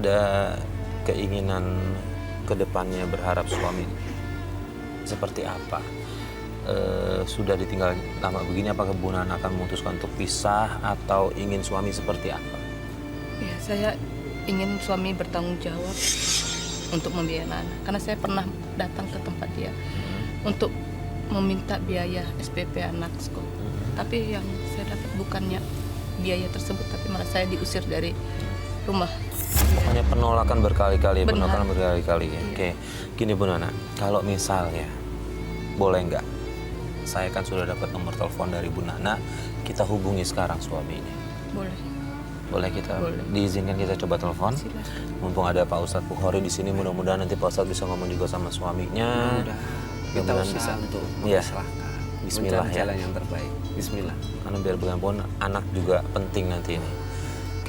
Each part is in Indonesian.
ada keinginan ke depannya berharap suami seperti apa? Sudah ditinggal lama begini, apakah Bu Nana akan memutuskan untuk pisah atau ingin suami seperti apa? Ya, saya ingin suami bertanggung jawab untuk membiayai anak. Karena saya pernah datang ke tempat dia untuk meminta biaya SPP anak sekolah. Tapi yang saya dapat bukannya biaya tersebut, tapi malah saya diusir dari rumah. Pokoknya penolakan berkali-kali, Benar. penolakan berkali-kali. Iya. Oke, gini Bu Nana, kalau misalnya boleh nggak? Saya kan sudah dapat nomor telepon dari Bu Nana, kita hubungi sekarang suaminya. Boleh. Boleh kita Boleh. diizinkan kita coba telepon? Silakan. Mumpung ada Pak Ustadz Bukhari di sini, mudah-mudahan nanti Pak Ustadz bisa ngomong juga sama suaminya. Udah, kita Mudah-mudahan usaha untuk Iya. memaslahkan. Bismillah Mencari ya. jalan yang terbaik. Bismillah. Karena biar bagaimanapun anak juga penting nanti ini.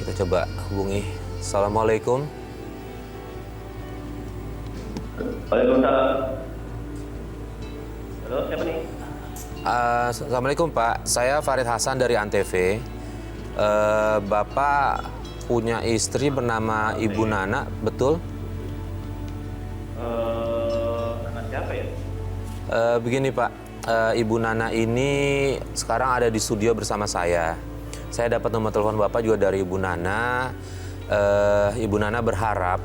Kita coba hubungi. Assalamualaikum. Waalaikumsalam. Halo, siapa nih? Assalamualaikum Pak, saya Farid Hasan dari Antv. Bapak punya istri bernama Ibu Nana, betul? Nama siapa ya? Begini Pak, Ibu Nana ini sekarang ada di studio bersama saya. Saya dapat nomor telepon Bapak juga dari Ibu Nana. Ibu Nana berharap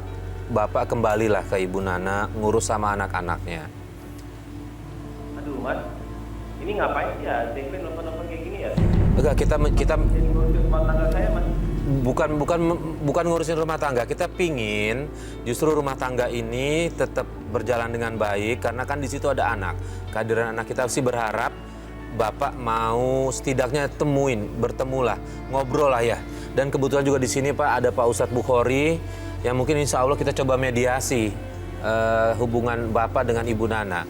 Bapak kembalilah ke Ibu Nana ngurus sama anak-anaknya. Aduh, Mas. Ini ngapain sih ya? TV nelfon-nelfon kayak gini ya? Enggak, kita Jadi ngurusin rumah tangga saya, Mas. bukan ngurusin rumah tangga. Kita pingin justru rumah tangga ini tetap berjalan dengan baik karena kan di situ ada anak. Kehadiran anak kita sih berharap Bapak mau setidaknya bertemulah, ngobrol lah ya. Dan kebetulan juga di sini Pak ada Pak Ustadz Bukhari yang mungkin insya Allah kita coba mediasi hubungan Bapak dengan Ibu Nana.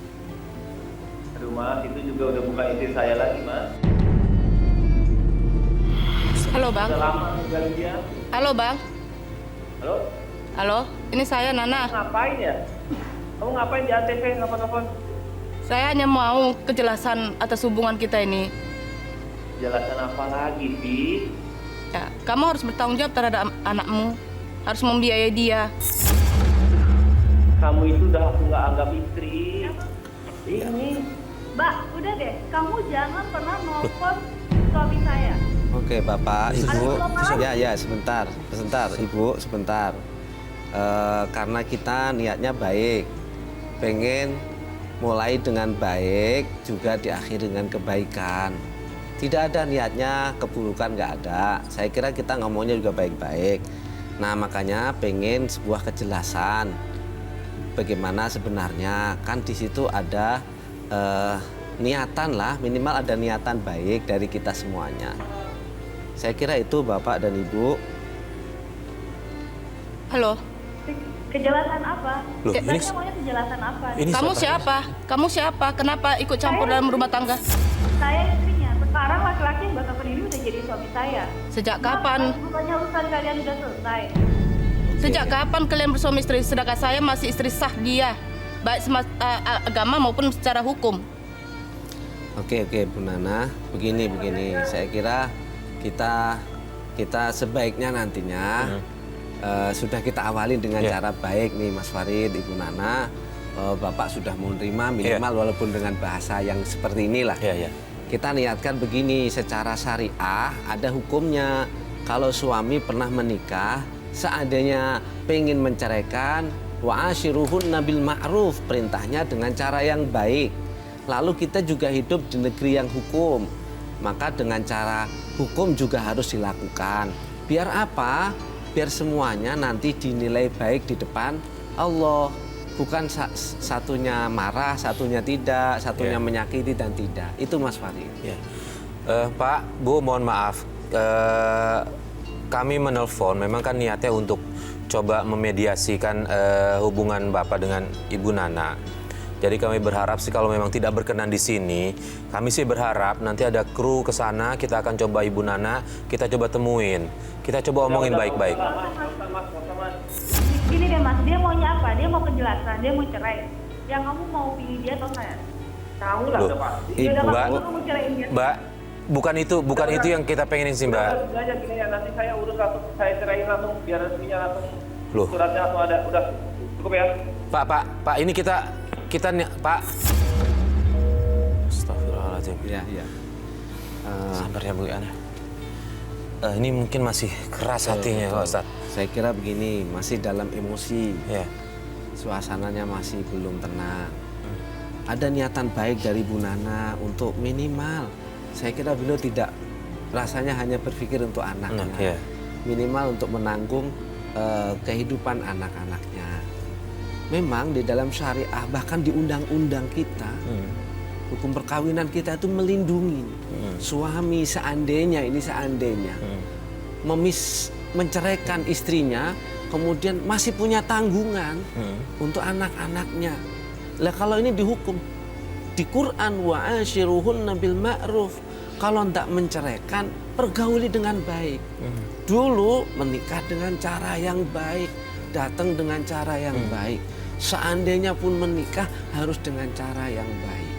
Aduh, Mas. Itu juga udah bukan istri saya lagi, Mas. Halo Bang. Udah lama tinggal dia. Halo Bang. Halo? Halo, ini saya Nana. Ngapain ya? Kamu ngapain di ATV nelfon-nelfon? Saya hanya mau kejelasan atas hubungan kita ini. Jelasan apa lagi, Pi? Ya, kamu harus bertanggung jawab terhadap anakmu. Harus membiayai dia. Kamu itu udah aku nggak anggap istri. Ini. Mbak, udah deh, kamu jangan pernah nelfon suami saya. Oke, Bapak, Ibu. Ada Ya, sebentar, Ibu, sebentar. Karena kita niatnya baik, pengen mulai dengan baik, juga diakhiri dengan kebaikan. Tidak ada niatnya keburukan, nggak ada. Saya kira kita ngomongnya juga baik-baik. Nah, makanya pengen sebuah kejelasan bagaimana sebenarnya. Kan di situ ada niatan lah, minimal ada niatan baik dari kita semuanya. Saya kira itu Bapak dan Ibu. Halo. Kejelasan apa? Loh, Saya ini- maunya kejelasan apa? Ini Kamu siapa? Kamu siapa? Kenapa ikut campur dalam rumah tangga? Saya istrinya. Sekarang laki-laki yang Bapak ini udah jadi suami saya. Sejak kapan? Bukannya urusan kalian udah selesai. Sejak kapan kalian bersuami istri? Sedangkan saya masih istri sah dia, baik agama maupun secara hukum. Oke, Bu Nana, begini. Saya kira kita sebaiknya nantinya sudah kita awali dengan cara baik nih, Mas Farid, Ibu Nana. Bapak sudah menerima minimal walaupun dengan bahasa yang seperti inilah. Iya. Kita niatkan begini, secara syariah ada hukumnya. Kalau suami pernah menikah, seandainya pengen menceraikan, wa ashiruhunna bil ma'ruf, perintahnya dengan cara yang baik. Lalu kita juga hidup di negeri yang hukum, maka dengan cara hukum juga harus dilakukan. Biar apa? Biar semuanya nanti dinilai baik di depan Allah. Bukan satunya marah, satunya tidak, satunya menyakiti dan tidak. Itu Mas Farid. Ya. Pak, Bu, mohon maaf. Kami menelpon, memang kan niatnya untuk coba memediasikan hubungan Bapak dengan Ibu Nana. Jadi kami berharap sih kalau memang tidak berkenan di sini, kami sih berharap nanti ada kru ke sana, kita akan coba Ibu Nana, kita coba temuin. Kita coba omongin baik-baik. Mas. Gini deh Mas, dia maunya apa? Dia mau kejelasan, dia mau cerai. Yang kamu mau pilih dia atau saya? Tahu lah Loh, udah pasti. Ya udah, Mbak, kamu mau ceraiin dia. Mbak, bukan itu yang kita pengenin sih, Mbak. Udah aja gini ya, nanti saya urus langsung, saya ceraiin langsung, biar resminya langsung Loh. Suratnya langsung ada. Udah cukup ya. Pak, ini kita Pak. Astagfirullahaladzim. Ya, ya. Sabar ya Bu Ana. Ini mungkin masih keras hatinya Pak Ustadz. Saya kira begini, masih dalam emosi. Ya. Suasananya masih belum tenang. Ada niatan baik dari Bu Nana untuk minimal. Saya kira beliau tidak rasanya hanya berpikir untuk anaknya. Ya. Minimal untuk menanggung kehidupan anak-anaknya. Memang di dalam syariah, bahkan di undang-undang kita, hukum perkawinan kita itu melindungi suami seandainya menceraikan istrinya, kemudian masih punya tanggungan untuk anak-anaknya. Lah kalau ini dihukum di Quran, wa ashiruhunna bil ma'ruf, kalau tidak menceraikan, pergauli dengan baik. Dulu menikah dengan cara yang baik, datang dengan cara yang baik. Seandainya pun menikah harus dengan cara yang baik.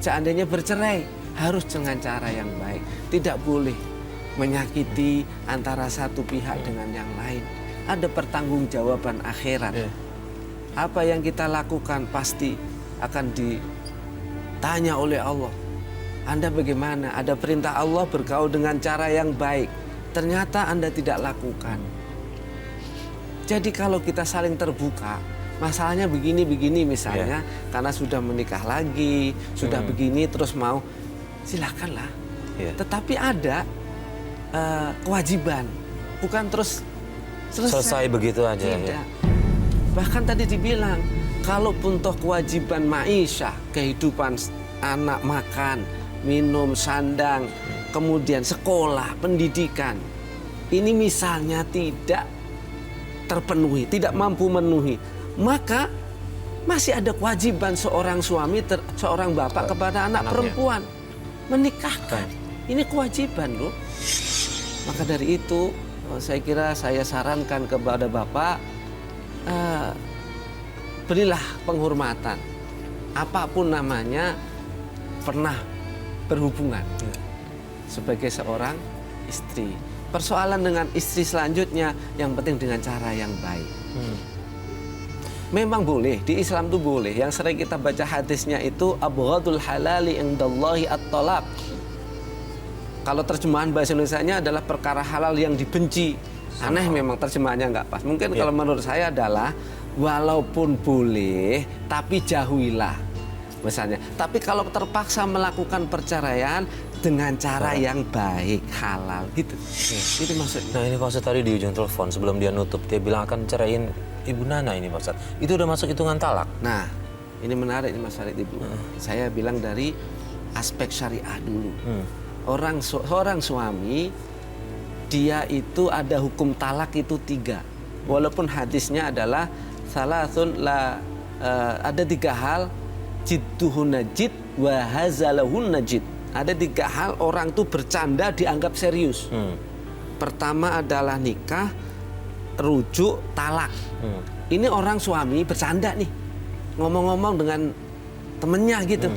Seandainya bercerai harus dengan cara yang baik. Tidak boleh menyakiti antara satu pihak dengan yang lain. Ada pertanggungjawaban akhirat. Apa yang kita lakukan pasti akan ditanya oleh Allah. Anda bagaimana? Ada perintah Allah bergaul dengan cara yang baik. Ternyata Anda tidak lakukan. Jadi kalau kita saling terbuka, masalahnya begini misalnya, karena sudah menikah lagi, sudah begini terus mau, silakanlah. Tetapi ada kewajiban, bukan terus selesai begitu aja. Tidak. Bahkan tadi dibilang, kalaupun toh kewajiban ma'isyah, kehidupan anak, makan, minum, sandang, kemudian sekolah, pendidikan, ini misalnya tidak terpenuhi, tidak mampu memenuhi, maka masih ada kewajiban seorang suami, seorang bapak kepada anak perempuan menikahkan. Ini kewajiban loh. Maka dari itu saya kira saya sarankan kepada bapak, berilah penghormatan. Apapun namanya, pernah berhubungan sebagai seorang istri. Persoalan dengan istri selanjutnya, yang penting dengan cara yang baik. Memang boleh, di Islam itu boleh. Yang sering kita baca hadisnya itu abghadul halali indallahi at-talaq. Kalau terjemahan bahasa Indonesianya adalah perkara halal yang dibenci. Aneh memang terjemahannya nggak pas. Mungkin kalau menurut saya adalah walaupun boleh, tapi jauhilah. Misalnya, tapi kalau terpaksa melakukan perceraian dengan cara yang baik, halal gitu. Itu maksudnya. Nah ini Pak Ustadz tadi di ujung telepon sebelum dia nutup, dia bilang akan ceraiin Ibu Nana ini Pak Ustadz. Itu udah masuk hitungan talak. Nah, ini menarik ini Mas Farid Ibu. Saya bilang dari aspek syariah dulu. Seorang suami, dia itu ada hukum talak itu 3. Walaupun hadisnya adalah salasun la, ada 3 hal, jidduhun najid wa hazalahun najid. Ada 3 hal orang tuh bercanda dianggap serius. Pertama adalah nikah, rujuk, talak. Ini orang suami bercanda nih, ngomong-ngomong dengan temennya gitu.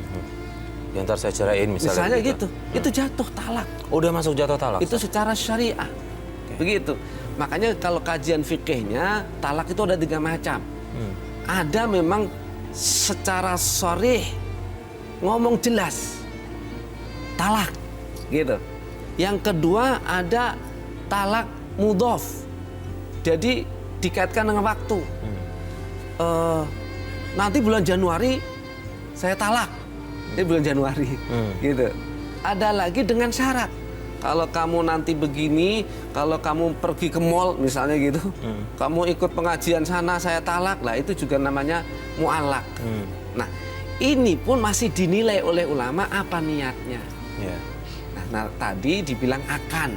Ya ntar saya ceraiin misalnya gitu. Itu jatuh talak. Udah masuk jatuh talak? Itu secara syariah. Begitu. Makanya kalau kajian fikihnya, talak itu ada 3 macam. Ada memang secara sharih, ngomong jelas, talak gitu. Yang kedua ada talak mudhof, jadi dikaitkan dengan waktu. Nanti bulan Januari saya talak, ini bulan Januari gitu. Ada lagi dengan syarat, kalau kamu nanti begini, kalau kamu pergi ke mall misalnya gitu, kamu ikut pengajian sana saya talak, lah itu juga namanya mu'allaq. Nah ini pun masih dinilai oleh ulama apa niatnya. Nah tadi dibilang akan.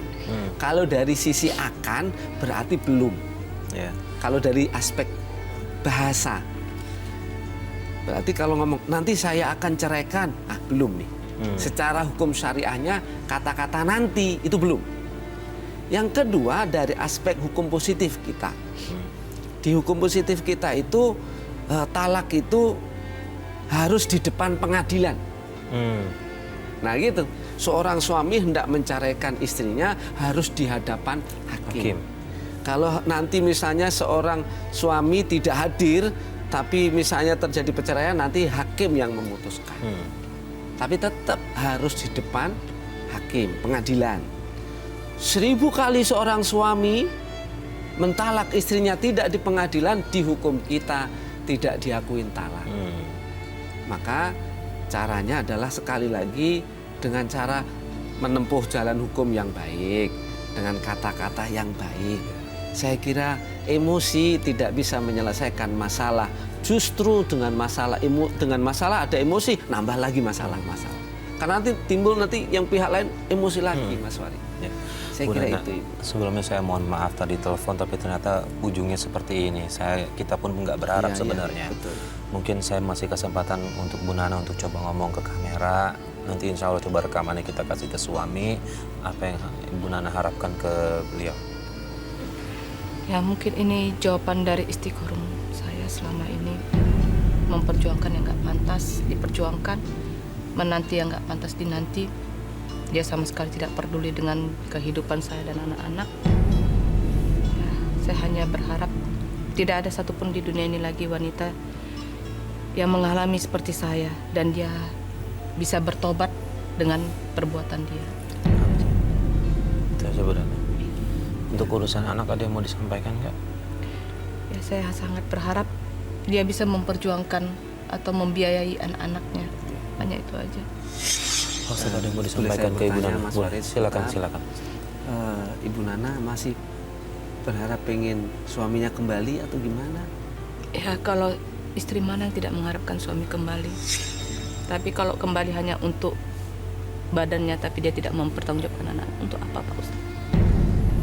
Kalau dari sisi akan berarti belum. Kalau dari aspek bahasa, berarti kalau ngomong nanti saya akan ceraikan, belum nih. Secara hukum syariahnya kata-kata nanti itu belum. Yang kedua dari aspek hukum positif kita. Di hukum positif kita itu talak itu harus di depan pengadilan. Nah gitu. Seorang suami hendak menceraikan istrinya harus di hadapan hakim. Kalau nanti misalnya seorang suami tidak hadir, tapi misalnya terjadi perceraian, nanti hakim yang memutuskan. Tapi tetap harus di depan hakim, pengadilan. 1000 kali seorang suami mentalak istrinya tidak di pengadilan, dihukum kita tidak diakuin talak. Maka caranya adalah sekali lagi dengan cara menempuh jalan hukum yang baik, dengan kata-kata yang baik. Saya kira emosi tidak bisa menyelesaikan masalah. Justru dengan masalah ada emosi, nambah lagi masalah-masalah. Karena nanti timbul yang pihak lain emosi lagi, Mas Wari. Ya. Saya Bu kira Nana, itu. sebelumnya saya mohon maaf tadi telepon, tapi ternyata ujungnya seperti ini. Kita pun nggak berharap Iya, sebenarnya. iya, betul. Mungkin saya masih kesempatan untuk Bu Nana untuk coba ngomong ke kamera. Nanti insya Allah coba rekamannya kita kasih ke suami. Apa yang Bu Nana harapkan ke beliau? Ya mungkin ini jawaban dari istiqoroh saya selama ini, memperjuangkan yang nggak pantas diperjuangkan, menanti yang nggak pantas dinanti. Dia sama sekali tidak peduli dengan kehidupan saya dan anak-anak. Ya, saya hanya berharap tidak ada satupun di dunia ini lagi wanita yang mengalami seperti saya dan dia bisa bertobat dengan perbuatan dia. Itu aja Bu Nana. Untuk urusan anak ada yang mau disampaikan nggak? Ya saya sangat berharap dia bisa memperjuangkan atau membiayai anak-anaknya. Hanya itu aja. Ustaz, ada yang mau Boleh disampaikan saya ke Ibu bertanya, Nana? Mas Boleh. Farid? Silakan, Sebentar. silakan. Ibu Nana masih berharap pengen suaminya kembali atau gimana? Ya kalau istri mana yang tidak mengharapkan suami kembali. Tapi kalau kembali hanya untuk badannya tapi dia tidak mempertanggungjawabkan anak, untuk apa Pak Ustaz?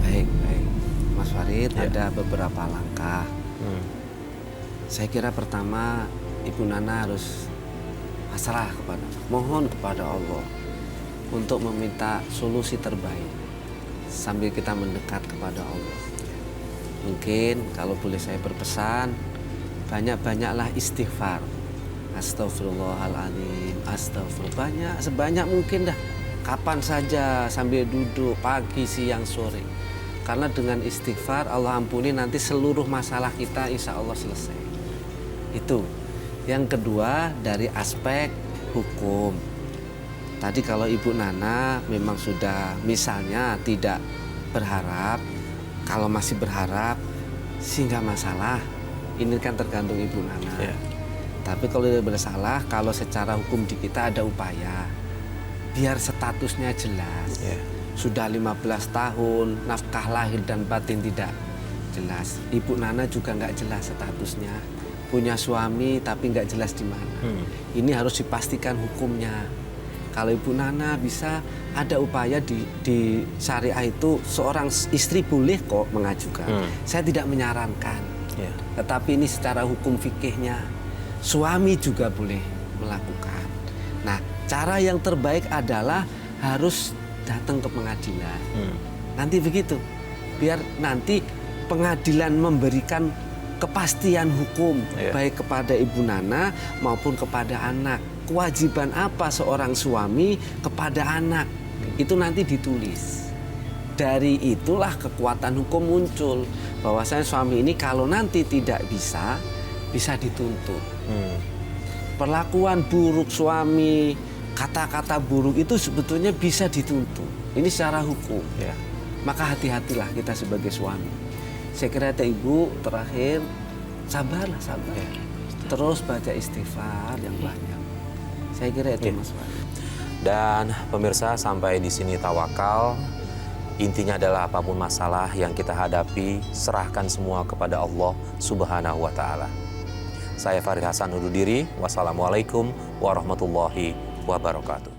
Baik. Mas Farid, Ya. ada beberapa langkah. Saya kira pertama Ibu Nana harus mohon kepada Allah untuk meminta solusi terbaik sambil kita mendekat kepada Allah. Mungkin kalau boleh saya berpesan, banyak-banyaklah istighfar. Astagfirullahaladzim, astagfirullah, sebanyak mungkin dah. Kapan saja, sambil duduk, pagi, siang, sore. Karena dengan istighfar Allah ampuni, nanti seluruh masalah kita insya Allah selesai. Itu. Yang kedua dari aspek hukum. Tadi kalau Ibu Nana memang sudah misalnya tidak berharap, kalau masih berharap sih nggak masalah. Ini kan tergantung Ibu Nana. Ya. Tapi kalau dia bersalah, kalau secara hukum di kita ada upaya biar statusnya jelas. Ya. Sudah 15 tahun, nafkah lahir dan batin tidak jelas. Ibu Nana juga nggak jelas statusnya. Punya suami tapi nggak jelas di mana. Ini harus dipastikan hukumnya. Kalau Ibu Nana bisa ada upaya di syariah itu seorang istri boleh kok mengajukan. Saya tidak menyarankan. Ya. Tetapi ini secara hukum fikihnya suami juga boleh melakukan. Nah, cara yang terbaik adalah harus datang ke pengadilan. Nanti begitu. Biar nanti pengadilan memberikan kepastian hukum baik kepada Ibu Nana maupun kepada anak. Kewajiban apa seorang suami kepada anak itu nanti ditulis. Dari itulah kekuatan hukum muncul, bahwasanya suami ini kalau nanti tidak bisa dituntut. Perlakuan buruk suami, kata-kata buruk itu sebetulnya bisa dituntut. Ini secara hukum. Ya. Maka hati-hatilah kita sebagai suami. Saya kira itu Ibu, terakhir sabar. Terus baca istighfar yang banyak. Saya kira itu Mas Wari. Dan pemirsa, sampai di sini tawakal. Intinya adalah apapun masalah yang kita hadapi, serahkan semua kepada Allah Subhanahu wa Ta'ala. Saya Farid Hasan undur diri. Wassalamualaikum warahmatullahi wabarakatuh.